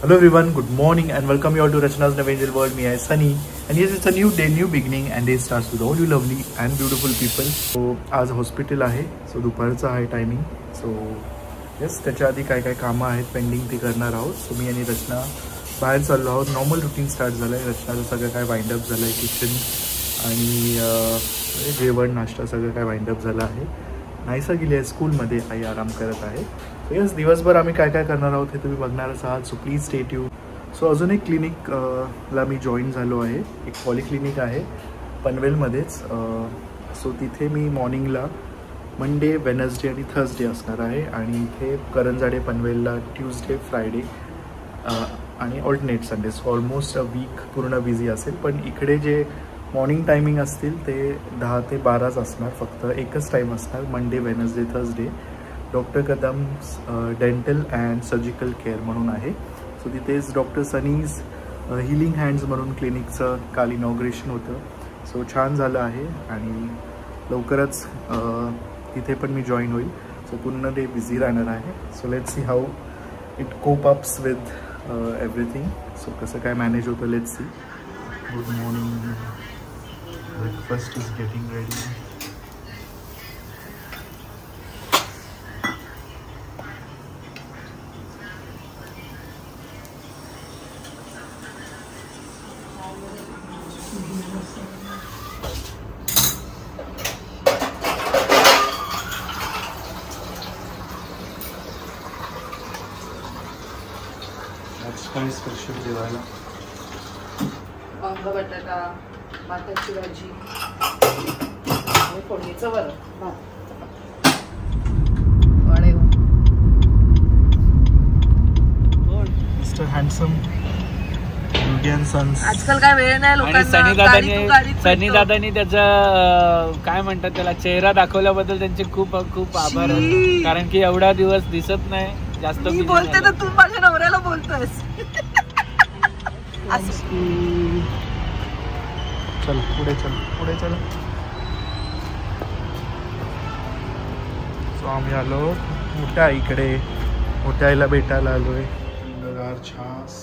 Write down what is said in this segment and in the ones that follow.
Hello everyone, good morning and welcome you all to Rachna's Navangel World. Me is Sunny and yes, it's a new day, new beginning and day starts with all you lovely and beautiful people. So आज hospital आहे, so दुपारचा आहे timing. So yes, त्याच्या आधी काय काय कामं आहेत पेंडिंग ते करणार आहोत. सो मी आणि रचना बाहेर चाललो आहोत. नॉर्मल रुटीन स्टार्ट झालं आहे. रचनाचं सगळं काय वाइंडअप झालं आहे, किचन आणि जेवण नाश्ता सगळं काय वाइंडअप झालं आहे. नाहीसा गेली आहे स्कूलमध्ये, आई आराम करत आहे. सो यस, दिवसभर आम्ही काय काय करणार आहोत हे तुम्ही बघणारच आहात. So please stay tune. So अजून एक क्लिनिकला मी जॉईन झालो आहे. एक पॉलिक्लिनिक आहे पनवेलमध्येच. सो तिथे मी मॉर्निंगला मंडे, वेनसडे आणि थर्सडे असणार आहे. आणि इथे करंजाडे पनवेलला ट्यूजडे, फ्रायडे आणि alternate Sunday. So almost a week पूर्ण बिझी असेल. पण इकडे जे मॉर्निंग टायमिंग असतील ते 10 ते 12च असणार. फक्त एकच टाईम असणार, Monday, Wednesday, Thursday. Doctor Kadam's dental and surgical care म्हणून आहे. सो तिथेच डॉक्टर सनीज हिलिंग हँड्स म्हणून क्लिनिकचं काल इनॉग्रेशन होतं. सो छान झालं आहे आणि लवकरच तिथे पण मी जॉईन होईल. सो पूर्ण डे बिझी राहणार आहे. So let's see how it cope ups with everything. So कसं काय मॅनेज होतं, let's see. Good morning. Breakfast is getting ready. काय स्पेशल जेवायला? वांग बटाटा, भाताची भाजी आणि फोडणीचं वरण भात. Mister handsome beauty and sons. आजकाल काय वेळ नाही लोकांना. सनी दादांनी त्याचा काय म्हणतात त्याला चेहरा दाखवल्याबद्दल त्यांचे खूप खूप आभार. कारण की एवढा दिवस दिसत नाही जास्त. मी बोलते तर तू माझ्या नवऱ्याला बोलतोस. चल पुढे चल, पुढे चल. सो आम्ही आलो मोठ्या आईकडे. मोठ्या आईला भेटायला आलोय. गार छास.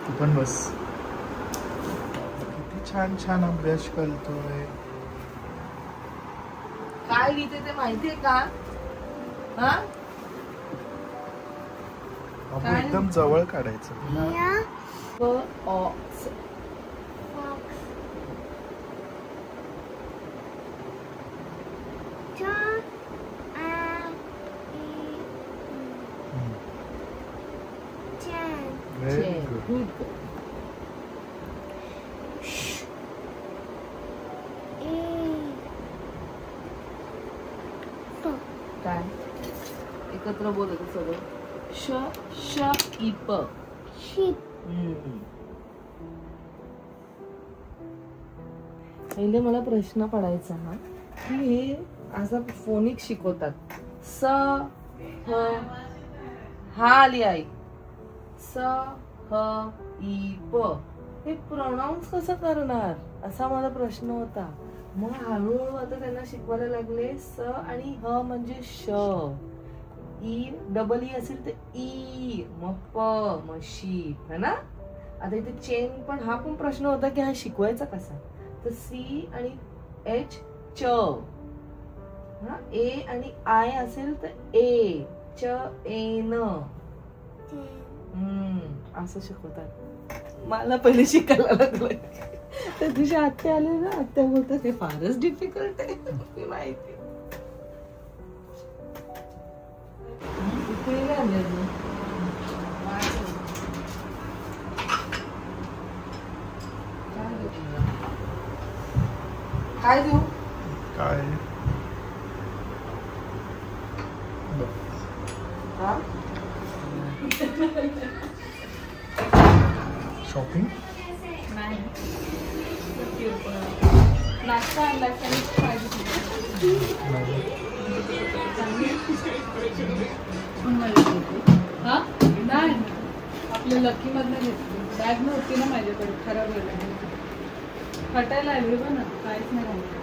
तू पण बस. किती छान छान अभ्यास करतोय. काय लिहिते ते माहितीये का? हा, एकदम जवळ काढायचं. Very good. काय एकत्र बोलत सगळं. श श इ प. पहिले मला प्रश्न पडायचा ना की हे असं फोनिक शिकवतात. स ह हा आली आई. स ह इ प. हे प्रोनाऊन्स कसं करणार असा माझा प्रश्न होता. मग हळूहळू आता त्यांना शिकवायला लागले. स आणि ह म्हणजे श. ई डबल ई असेल तर ई, मग प, मग शी, है ना. आता इथे चेन पण हा पण प्रश्न होता की हा शिकवायचा कसा. तर सी आणि एच च. हा, ए आणि आय असेल तर ए च एन. असं शिकवतात. मला पहिले शिकायला लागलं. तर तुझ्या आत्या आले ना, आत्या बोलतात ते फारच डिफिकल्ट आहे. माहिती काय देऊ? काय शॉपिंग? नाश्ता आणला हा नाही आपल्या लकी मधनं घेतली. बॅग नव्हती ना माझ्याकडे, खराब झाली. हटायला आहे बघ ना, काहीच नाही राहिलं.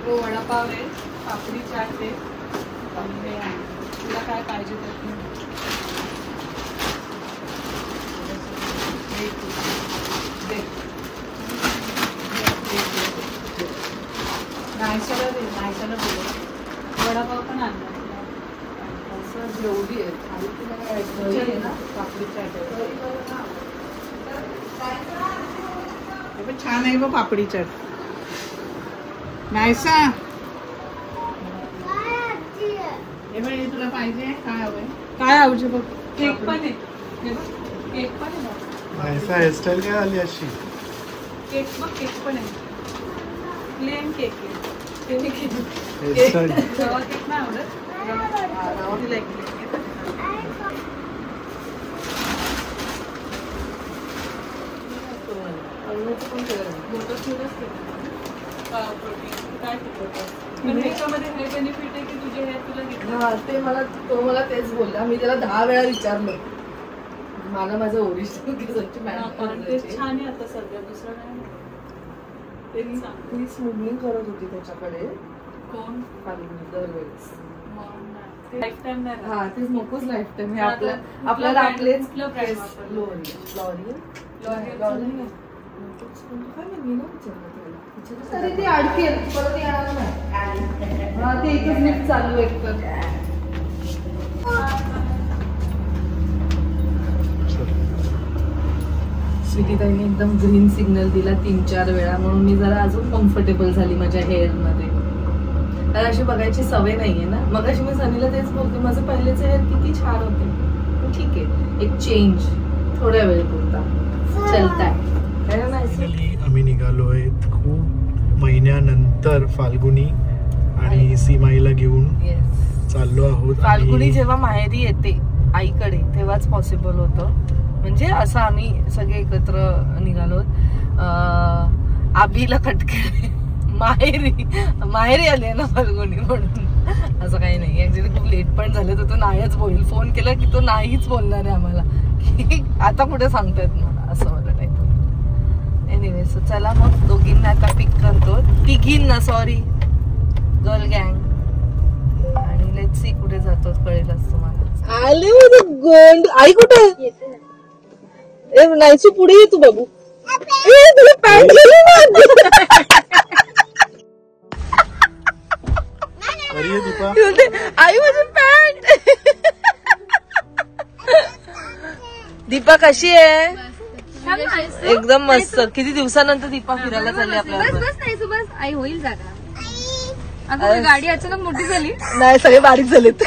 तो वडापाव आहे, पापडी चाट आहे, आंबे आहे. तुला काय पाहिजे ते नायशाला दे, नायशाला बोलव. वडापाव पण आणला असं जेवढी आहे खाली तुला काय ना पापडी चाट आहे. हे पण छान आहे बघ पापडी चाट. नायसा हे बघ, हे तुला पाहिजे काय हवंय? काय आवडते बघ. केक पण आहे, हे बघ केक पण आहे बघ. ऐसा हेअरस्टाईल काय आली अशी? केक बघ, केक पण आहे, प्लेन केक आहे. ते मी केक हेअरस्टाईल रवा केक नाही आवडत. तिला एक केक ते मला तो मला तेच बोलला. मी त्याला 10 वेळा विचारलं. मला माझं ओरिजिनल केसांची छान आहे आता सध्या. दुसरं काय ती स्मुगलिंग करत होती त्याच्याकडे. कोण दरवेळेस लाईफ टाइम नाही. हा तेच नकोच लाईफ टाइम. हे आपलं आपल्याला आपलेच कुठलं ब्रँड वापरलं? लॉरियल तरी ती अडकी परत येणार नाही. हा ते एकच लिफ्ट चालू एक तर. स्वीटी ताईने एकदम ग्रीन सिग्नल दिला 3-4 वेळा, म्हणून मी जरा अजून कम्फर्टेबल झाली माझ्या हेअर मध्ये. तर अशी बघायची सवय नाहीये ना. मग अशी मी सनीला तेच बोलते, माझे पहिलेचे हेअर किती छान होते. ठीक आहे, एक चेंज थोड्या वेळ पुरता चलताय. आम्ही निघालोय खूप महिन्यानंतर फाल्गुनी आणि सीमाईला घेऊन चाललो आहोत. फाल्गुनी जेव्हा माहेरी येते आईकडे तेव्हाच पॉसिबल होतं. म्हणजे असं आम्ही सगळे एकत्र निघालो. आबीला कटके माहेरी आली आहे ना फाल्गुनी, म्हणून असं काही नाही. ऍक्च्युली खूप लेट पण झाले तर तो नाहीच बोलेल. फोन केला की तो नाहीच बोलणार आहे आम्हाला की आता कुठे सांगतायत मला, असं मला नाही. एनिवे सो चला मग दोघींना आता पिक करतो. तिघींना सॉरी, गर्ल गँग. आणि लेट्स सी कुठे जातो कळेलच तुम्हाला. आले गोंड आई कुठे नाहीच पुढे ये तू बाबू. तुला पॅन्ट आई माझी पॅन्ट. दीपा कशी आहे? एकदम मस्त. किती दिवसानंतर दीपा फिरायला चालली आपल्याला. आई होईल जागा. अगं गाडी अचानक मोठी झाली. नाही सगळे बारीक झालेत.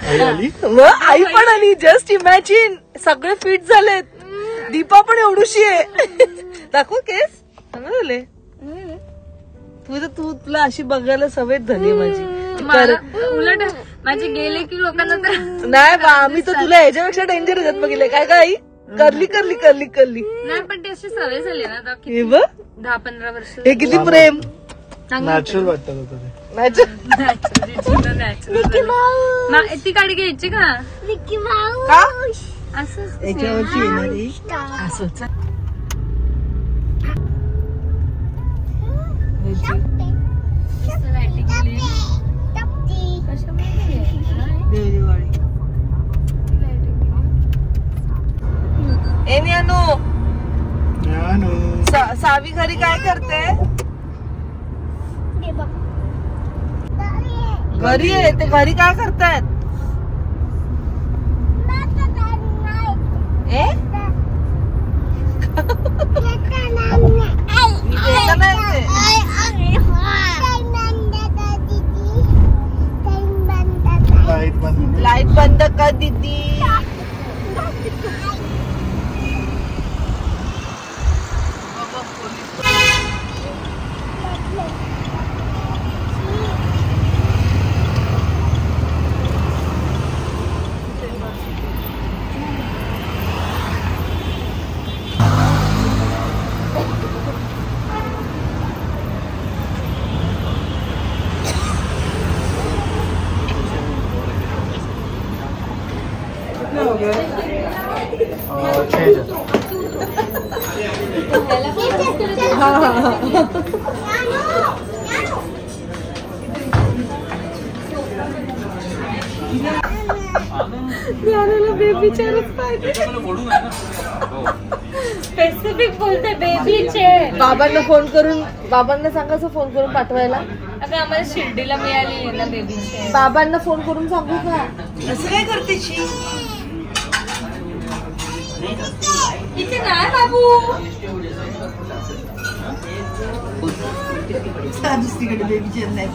आई पण आली. जस्ट इमॅजिन सगळे फिट झालेत. दीपा पण एवढीशी आहे. दाखव केस चांगले झाले. तुला अशी बघायला सवय झाली माझी. उलट माझे गेले की लोकांना तर नाही बा, आम्ही तर तुला ह्याच्यापेक्षा डेंजर येतात बघितले. काय काय आई करली करली करली करली. नाही पण ती अशी सवय झाली ना आता. हे बघ 10-15 वर्ष. हे किती प्रेम. नॅचरल वाटतं होतं ते. ती गाडी घ्यायची का असं याच्यावरची येणारी असंच. सावी घरी काय करते? घरी आहे ते. घरी काय करतायत? लाईट बंद कर दीदी. हो गए? 6000. हाँ हाँ हाँ. बेबीचेअरच पाहिजे. स्पेसिफिक बोलते बेबी चेअर. बाबांना सांगायचं फोन करून पाठवायला. अगं आम्हाला शिर्डीला मिळाली आहे ना बेबी चेअर. बाबांना फोन करून सांगू का? असं काय करते शी? इथे नाही बाबू. दुसरीकडे बेबीचे नाही.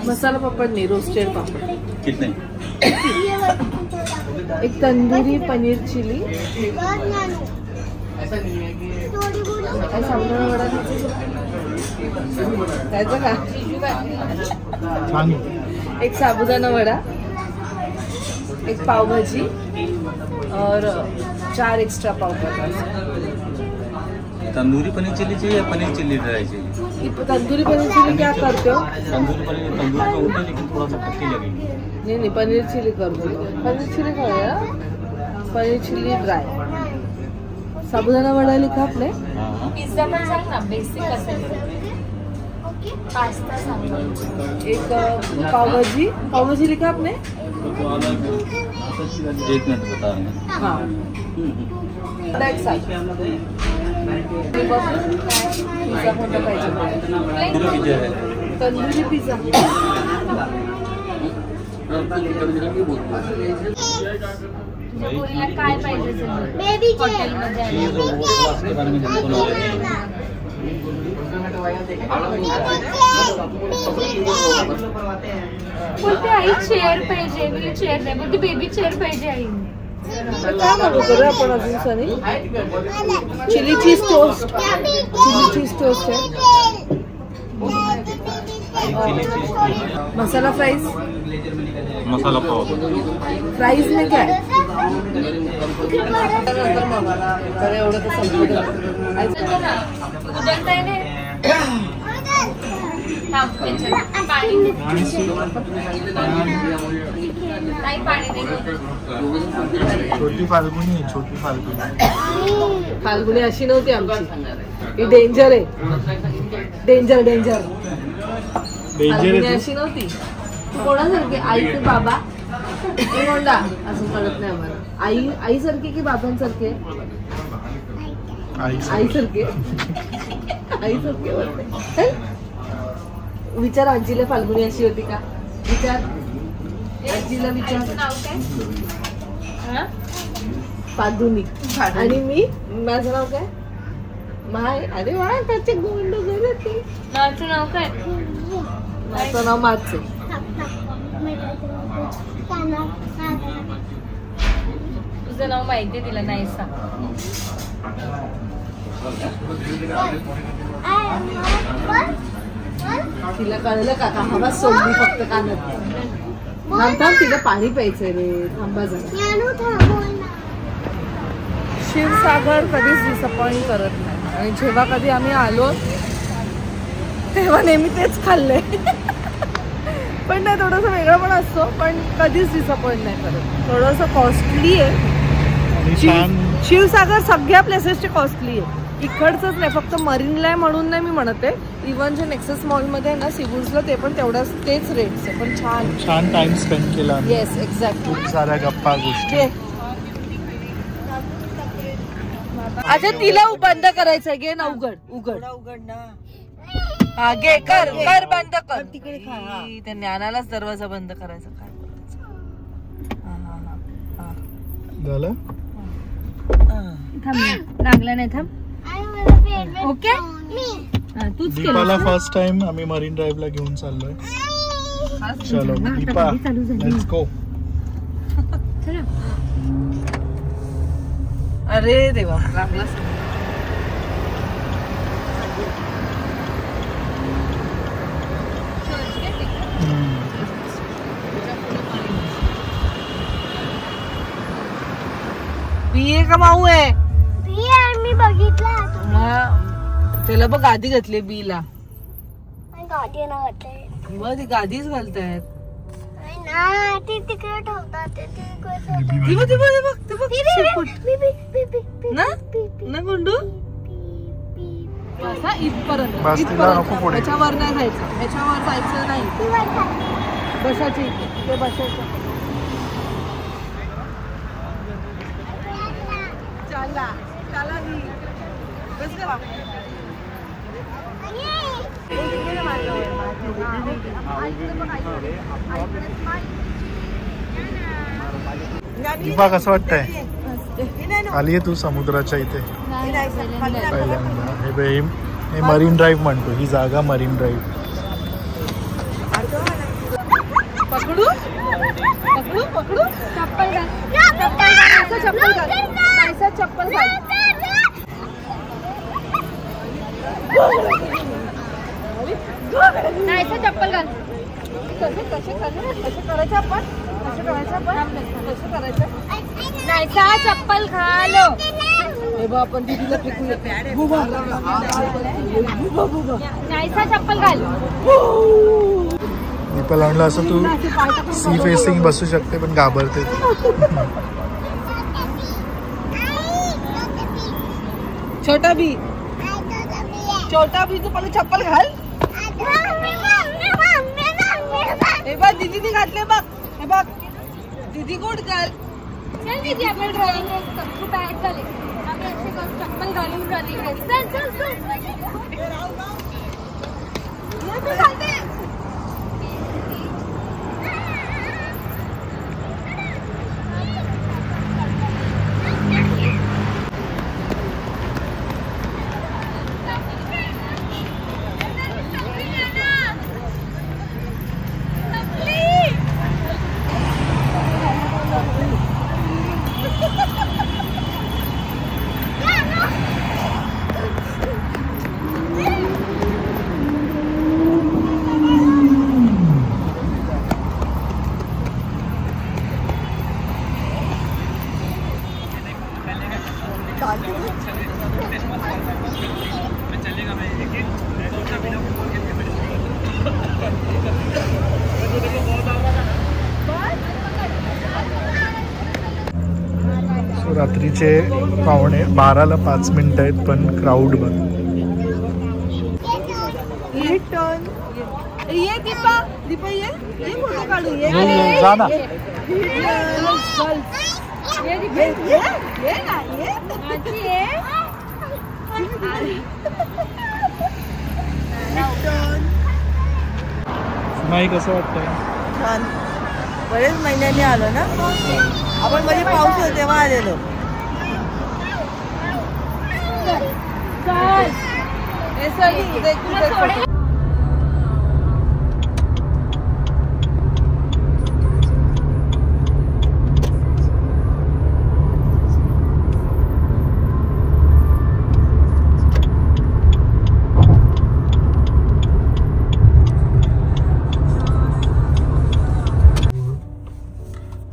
मसाला पापड नाही, रोस्टेड पापड. कितने? एक तंदुरी पनीर चिली. साबुदाणा वडा खायचा का? एक साबुदाणा वडा, एक पावभाजी और 4 एक्स्ट्रा पाव. तंदूरी पनीर चिल्ली चाहिए या पनीर चिल्ली ड्राई चाहिए? तंदूरी पनीर चिली क्या करते हो? तंदूरी तो होता है लेकिन थोड़ा सा खट्टी लगेगी. नहीं पनीर चिली कर दो. पनीर चिली खाया, पनीर चिली ड्राय. साबुदाणा वडा लिखा आपने. पिझ्झा पण सांग ना बेसिक असेल. पास्ता सांग. एक पावभाजी लिखा आपने. 1 मिनट बता रहे हैं. हाँ पिझ्झा कोणता पाहिजे? तंदुरी पिझ्झा. तुझ्या काय पाहिजे बेबी हॉटेलमध्ये बोलते आई चेअर पाहिजे. मी चेअर नाही बोलते बेबी चेअर पाहिजे आई. काय मागू करू आपण अजून सनी? चिली चीज टोस्ट आहे. मसाला फ्राइज. मसाला पाव. फ्राइज में क्या है? एवढं तर संपलं. छोटी फाल्गुनी. फाल्गुनी अशी नव्हती आमची. ही डेंजर आहे. डेंजर फाल्गुनी अशी नव्हती. कोणासारखी? आई की बाबा कोंडा असं कळत नाही आम्हाला. आई सारखी की बाबांसारखे? आईसारखे. विचार आजीला फाल्गुनी अशी होती का? विचार आजीला. विचार. फाल्गुनी. आणि मी, माझं नाव काय? माय. अरे वा त्याचे गोंड होते. माझं नाव काय? माझं नाव माझं. तुझं नाव माहितीये तिला नाही सांग. तिला कळलं का? हवा सोडली फक्त कानात. थांब तिला पाणी प्यायचंय रे. थांबा जरा. क्षीरसागर कधीच डिसअपॉइंट करत नाही. आणि जेव्हा कधी आम्ही आलो तेव्हा नेहमी तेच खाल्लंय. पण नाही थोडंसं वेगळं पण असतो, पण कधीच डिसअपॉइंट नाही करत. थोडंसं कॉस्टली आहे. क्षीरसागर सगळ्या प्लेसेसचे कॉस्टली आहे. इकडचंच नाही, फक्त मरीनला म्हणून नाही मी म्हणते. इव्हन जे नेक्सस मॉलमध्ये आहे ना सिबुर्सला, ते पण तेवढाच तेच रेट्स आहे. पण छान टाइम स्पेंड केला. Yes exactly. खूप साऱ्या गप्पा गोष्टी. अच्छा तिला बंद करायचंय. घे ना. उघड ना. हा घे. कर बंद कर. तिकडे त्या ज्ञानालाच दरवाजा बंद करायचा. काय झालं? थांब लागला नाही. थांब. ओके. दीपाला फर्स्ट टाइम आम्ही मरीन ड्राईव्हला घेऊन चाललोय. चलो दीपा लेट्स गो. अरे देवा लागलाच. बीए का माऊ आहे. मी बघितला. त्याला बघ गादी घातली. बीला गादी ना घातली. मग ती गादीच घालतायत. ती तिकडे ठेवतात ते ना गुंडू असा इथपर्यंत ह्याच्यावर नाही जायचं, ह्याच्यावर जायचं नाही. बसायचं इथे, ते बसायचं. चला चला मी बस का दीपा कसं वाटतंय? आली आहे तू समुद्राच्या इथे पहिल्यांदा? हे मरीन ड्राईव्ह म्हणतो, ही जागा मरीन ड्राईव्ह. पकडू पकडू पकडू चप्पल घाल, चप्पल घाल, चप्पल घाल. चप्पल घाल. कसे करायचं आपण? कसं करायचं? नाहीसा चप्पल घाल. हे बघ आपण दीदीला फेकूया. नाहीसा चप्पल घाल. दीपा लावला असं तू सी फेसिंग बसू शकते पण घाबरते. छोटा भी तू पहिले चप्पल घाल. हे बघ दीदीने घातले बघ. हे बघ दीदी गुड घाल. चल दीदी आपण ड्रॉइंग खूप बॅग झाले. आम्ही असे चप्पल घालून झाली. चल चल चल. रात्रीचे 11:45 आहेत पण क्राऊड बघ. ये दीपा ये फोटो काढू. ये जा ना. नाही कसं वाटतंय? छान. बरेच महिन्यांनी आलो ना आपण. मध्ये पाऊस होता तेव्हा आलेलो.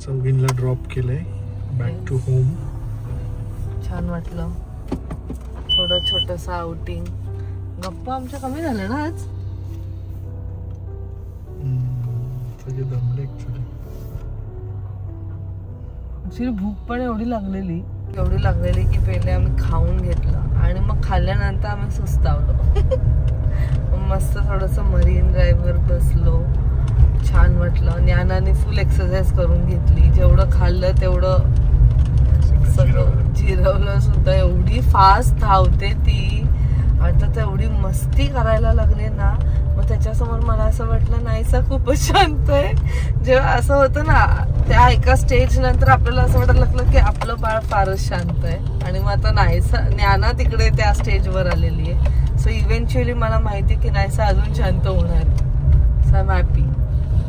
चौघींना ड्रॉप केलंय बॅक टू होम. छान वाटलं. थोडं छोटस आउटिंग. गप्पा आमच्या कमी झाल्या ना आज. सगळे दमले ऍक्च्युली भूक पण एवढी लागलेली की पहिले आम्ही खाऊन घेतलं आणि मग खाल्ल्यानंतर आम्ही सुस्तावलो. मस्त थोडंसं मरीन ड्राईव्हवर बसलो. छान वाटलं. ज्ञानाने फुल एक्सरसाइज करून घेतली. जेवढं खाल्लं तेवढं सगळं जिरवलं सुद्धा. एवढी फास्ट धावते ती. आता तेवढी मस्ती करायला लागले ना, मग त्याच्यासमोर मला असं वाटलं नाहीसा खूपच शांत आहे. जेव्हा असं होतं ना त्या एका स्टेज नंतर आपल्याला असं वाटायला लागलं की आपलं बाळ फारच शांत आहे. आणि मग आता नाहीसा ज्ञाना तिकडे त्या स्टेजवर आलेली आहे. सो इव्हेंच्युअली मला माहिती की नाहीसा अजून शांत होणार. So I am happy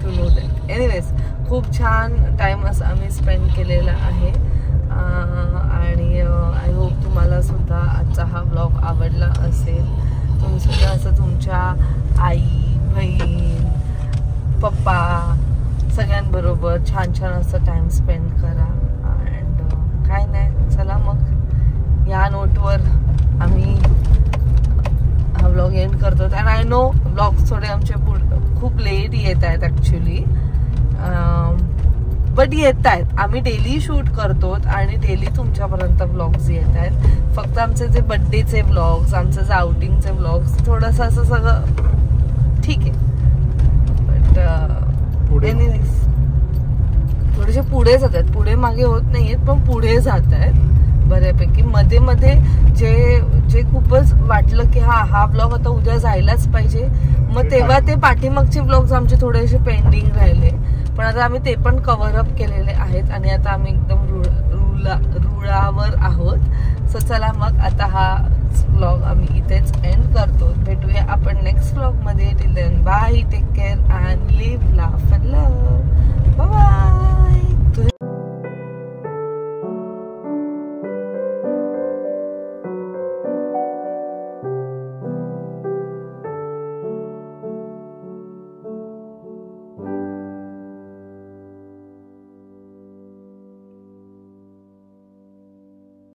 to know that. Anyways खूप छान टाइम असं आम्ही स्पेंड केलेला आहे. आणि आय होप तुम्हाला सुद्धा आजचा हा ब्लॉग आवडला असेल. तुम्ही सुद्धा असं तुमच्या आई बहीण पप्पा सगळ्यांबरोबर छान छान असं टाइम स्पेंड करा. अँड काय नाही, चला मग या नोटवर आम्ही हा ब्लॉग एंड करतो. अँड आय नो ब्लॉग्स थोडे आमचे खूप लेट येत आहेत ॲक्च्युली. बट येत आहेत. आम्ही डेली शूट करतो आणि डेली तुमच्यापर्यंत व्लॉग्स येत आहेत. फक्त आमचे जे बर्थडेचे व्लॉग्स, आमचे जे आउटिंगचे व्लॉग्स थोडंसं असं सगळं ठीक आहे. बट एनिवेज थोडेसे पुढे जात आहेत, पुढे मागे होत नाहीयेत पण पुढे जात आहेत बऱ्यापैकी. मध्ये मध्ये जे खूपच वाटलं की हा व्लॉग आता उद्या जायलाच पाहिजे, मग तेव्हा ते पाठीमागचे व्लॉग्स आमचे थोडेसे पेंडिंग राहिले, पण आता आम्ही ते पण कव्हर अप केलेले आहेत आणि आता आम्ही एकदम रुळावर आहोत. सो चला मग आता हा व्लॉग आम्ही इथेच एंड करतो. भेटूया आपण नेक्स्ट व्लॉग मध्ये. Till then bye, take care and leave